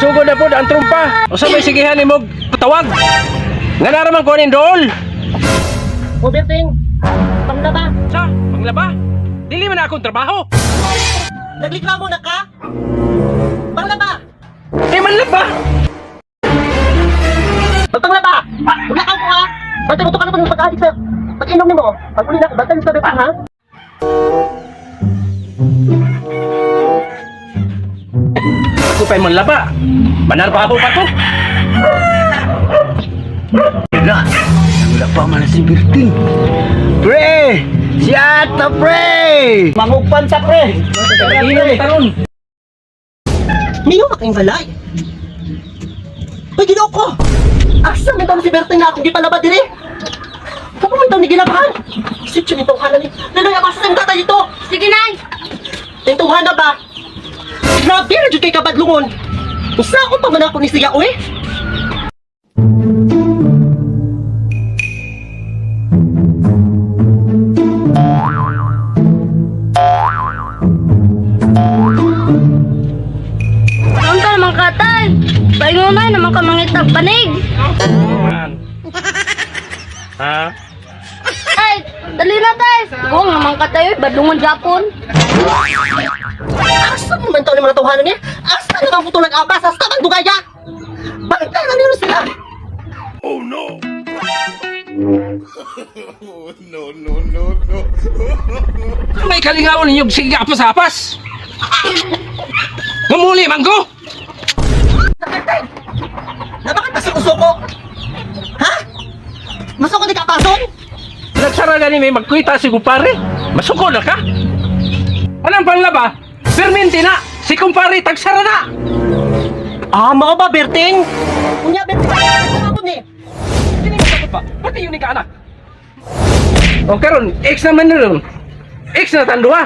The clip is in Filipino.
Sugod na po ang trumpa. O sa may sigihan ni mo tawag. Nga naraman ko nin dool. O Berting, panglaba. Sa, manglaba. Dili man akong trabaho. Nagliklamo na ka? Panglaba. Manlaba. Panglaba. Maglakaw ko ha. Bantay mo to ka naman yung pag-adik sa pag-inom ni mo. Pag uli na, bantay mo sa Berting ha. Ako pa'y manlaba. Manarbaho pa to. Na, wala pa man si Berting. Pre! Si Ata, pre! Mangugpan ta, pre! Inom taron. Miyo na kayong balay. Uy, ginoo ko! Asa may si Berting na akong gipalaba diri? Ako may ni ginabahan. Sityo nitong hanan ni. Nanay, abasa ng tatay dito. Sige, Nay! Tintuhan na ba? Grabe na dyan kay kabadlungon. Usa ako pa man ako ni siya, uy. Saan ka naman katay? Bayo na naman ka mangitag banig. Man. Ha? Ay, dali na tay. Oo naman katay, badungon Japon. Asa naman to ni mga tuhanan niya? Asa naman po tulang abas? Asa naman dugaya? Bantay na nilo sila. May kalingawan ninyo sige apas-apas. Mamuli man ko. Nakatay! Nabakit pa sa uso ko? Ha? Masok ko di kapason? Nagsara gani may magkuita si kumpare. Masuko na ka? Anong panlaba? Permente na. Si kumpare tagsara na. Ah, mga ba, Berting? Kunya, Berting, ano ni? Sini mo takot ba? Pati yun ka anak. O karon, X naman na ron. X na tanduha.